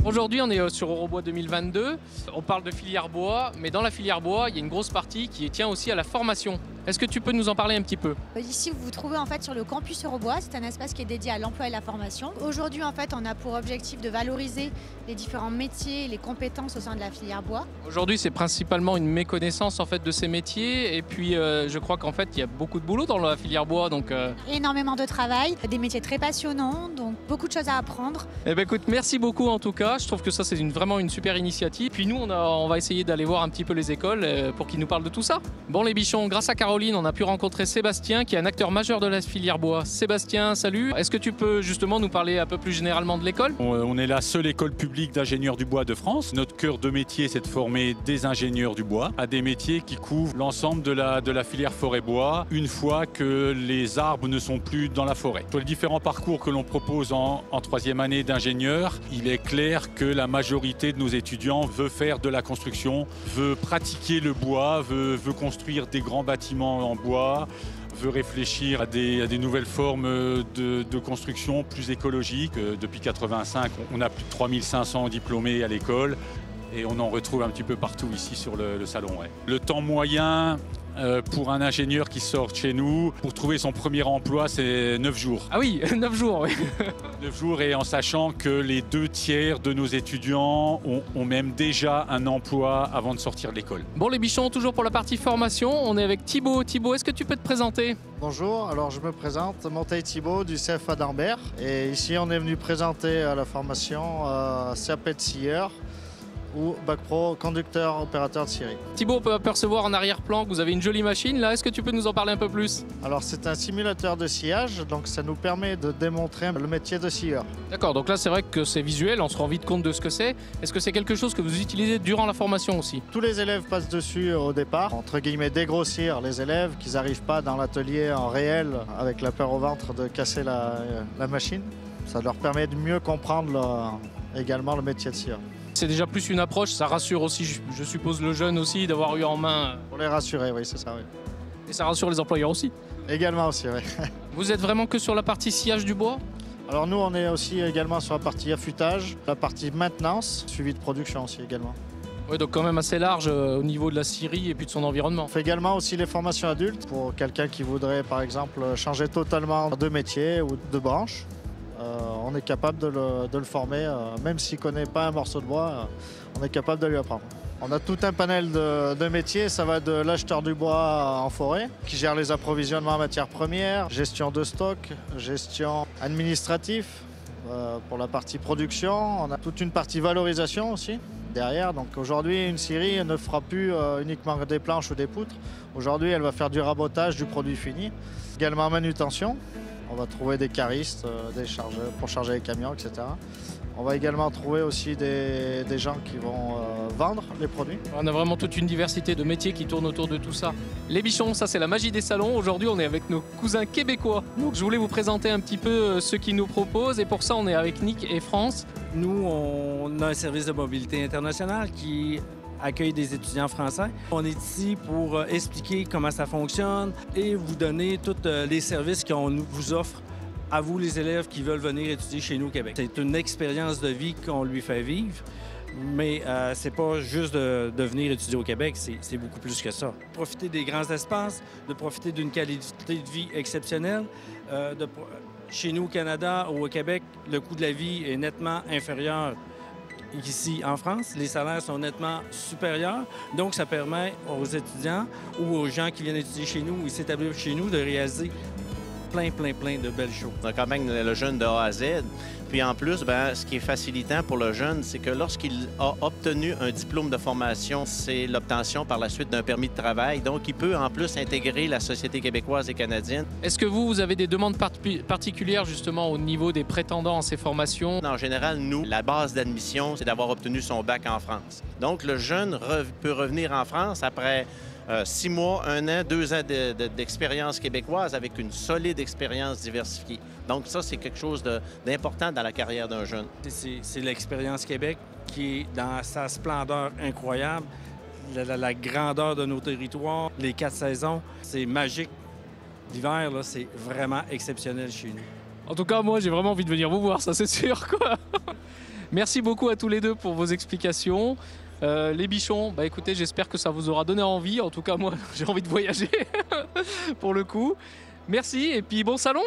Aujourd'hui, on est sur Eurobois 2022. On parle de filière bois, mais dans la filière bois, il y a une grosse partie qui tient aussi à la formation. Est-ce que tu peux nous en parler un petit peu? Ici, vous vous trouvez en fait sur le campus Eurobois. C'est un espace qui est dédié à l'emploi et la formation. Aujourd'hui, en fait, on a pour objectif de valoriser les différents métiers et les compétences au sein de la filière bois. Aujourd'hui, c'est principalement une méconnaissance en fait de ces métiers. Et puis, je crois qu'en fait, il y a beaucoup de boulot dans la filière bois. Donc, Énormément de travail, des métiers très passionnants, donc beaucoup de choses à apprendre. Eh ben, écoute, merci beaucoup en tout cas. Je trouve que ça, c'est vraiment une super initiative. Puis nous, on va essayer d'aller voir un petit peu les écoles pour qu'ils nous parlent de tout ça. Bon, les bichons, grâce à Caroline, on a pu rencontrer Sébastien, qui est un acteur majeur de la filière bois. Sébastien, salut. Est-ce que tu peux justement nous parler un peu plus généralement de l'école? On est la seule école publique d'ingénieurs du bois de France. Notre cœur de métier, c'est de former des ingénieurs du bois à des métiers qui couvrent l'ensemble de la filière forêt-bois, une fois que les arbres ne sont plus dans la forêt. Sur les différents parcours que l'on propose en troisième année d'ingénieur, il est clair que la majorité de nos étudiants veut faire de la construction, veut pratiquer le bois, veut construire des grands bâtiments en bois, veut réfléchir à des nouvelles formes de construction plus écologiques. Depuis 1985, on a plus de 3500 diplômés à l'école et on en retrouve un petit peu partout ici sur le salon. Ouais. Le temps moyen pour un ingénieur qui sort de chez nous, pour trouver son premier emploi, c'est 9 jours. Ah oui, 9 jours, oui. 9 jours, et en sachant que les 2/3 de nos étudiants ont même déjà un emploi avant de sortir de l'école. Bon, les bichons, toujours pour la partie formation, on est avec Thibaut. Thibaut, est-ce que tu peux te présenter? Bonjour, alors je me présente, Monteil Thibaut du CFA d'Ambert. Et ici, on est venu présenter à la formation CAP de scieur ou Bac Pro conducteur opérateur de scierie. Thibaut, on peut apercevoir en arrière-plan que vous avez une jolie machine là. Est-ce que tu peux nous en parler un peu plus? Alors c'est un simulateur de sciage, donc ça nous permet de démontrer le métier de scieur. D'accord, donc là c'est vrai que c'est visuel, on se rend vite compte de ce que c'est. Est-ce que c'est quelque chose que vous utilisez durant la formation aussi? Tous les élèves passent dessus au départ, entre guillemets dégrossir les élèves, qu'ils n'arrivent pas dans l'atelier en réel avec la peur au ventre de casser la machine. Ça leur permet de mieux comprendre également le métier de scieur. C'est déjà plus une approche, ça rassure aussi, je suppose, le jeune aussi d'avoir eu en main. Pour les rassurer, oui, c'est ça, oui. Et ça rassure les employeurs aussi. Également aussi, oui. Vous êtes vraiment que sur la partie sciage du bois? Alors nous, on est aussi également sur la partie affûtage, la partie maintenance, suivi de production aussi également. Oui, donc quand même assez large au niveau de la scierie et puis de son environnement. On fait également aussi les formations adultes pour quelqu'un qui voudrait, par exemple, changer totalement de métier ou de branche. On est capable de le former, même s'il ne connaît pas un morceau de bois, on est capable de lui apprendre. On a tout un panel de métiers, ça va de l'acheteur du bois en forêt, qui gère les approvisionnements en matières premières, gestion de stock, gestion administrative, pour la partie production. On a toute une partie valorisation aussi derrière. Donc aujourd'hui, une scierie ne fera plus uniquement des planches ou des poutres. Aujourd'hui, elle va faire du rabotage du produit fini. Également manutention. On va trouver des caristes, des chargeurs pour charger les camions, etc. On va également trouver aussi des gens qui vont vendre les produits. On a vraiment toute une diversité de métiers qui tournent autour de tout ça. Les bichons, ça c'est la magie des salons. Aujourd'hui, on est avec nos cousins québécois. Donc je voulais vous présenter un petit peu ce qu'ils nous proposent. Et pour ça, on est avec Nick et France. Nous, on a un service de mobilité internationale qui accueille des étudiants français. On est ici pour expliquer comment ça fonctionne et vous donner tous les services qu'on vous offre à vous, les élèves qui veulent venir étudier chez nous au Québec. C'est une expérience de vie qu'on lui fait vivre, mais c'est pas juste de venir étudier au Québec, c'est beaucoup plus que ça. Profiter des grands espaces, de profiter d'une qualité de vie exceptionnelle. Chez nous au Canada ou au Québec, le coût de la vie est nettement inférieur ici en France. Les salaires sont nettement supérieurs. Donc, ça permet aux étudiants ou aux gens qui viennent étudier chez nous ou s'établir chez nous de réaliser plein de belles choses. On accompagne le jeune de A à Z. Puis en plus, ce qui est facilitant pour le jeune, c'est que lorsqu'il a obtenu un diplôme de formation, c'est l'obtention par la suite d'un permis de travail. Donc, il peut en plus intégrer la société québécoise et canadienne. Est-ce que vous avez des demandes particulières justement au niveau des prétendants à ces formations? En général, nous, la base d'admission, c'est d'avoir obtenu son bac en France. Donc, le jeune peut revenir en France après 6 mois, 1 an, 2 ans d'expérience québécoise avec une solide expérience diversifiée. Donc ça, c'est quelque chose d'important dans la carrière d'un jeune. C'est l'expérience Québec qui est dans sa splendeur incroyable, la grandeur de nos territoires, les 4 saisons, c'est magique. L'hiver, là, c'est vraiment exceptionnel chez nous. En tout cas, moi, j'ai vraiment envie de venir vous voir, ça c'est sûr, quoi. Merci beaucoup à tous les deux pour vos explications. Les bichons, bah écoutez, j'espère que ça vous aura donné envie. En tout cas, moi, j'ai envie de voyager pour le coup. Merci et puis bon salon.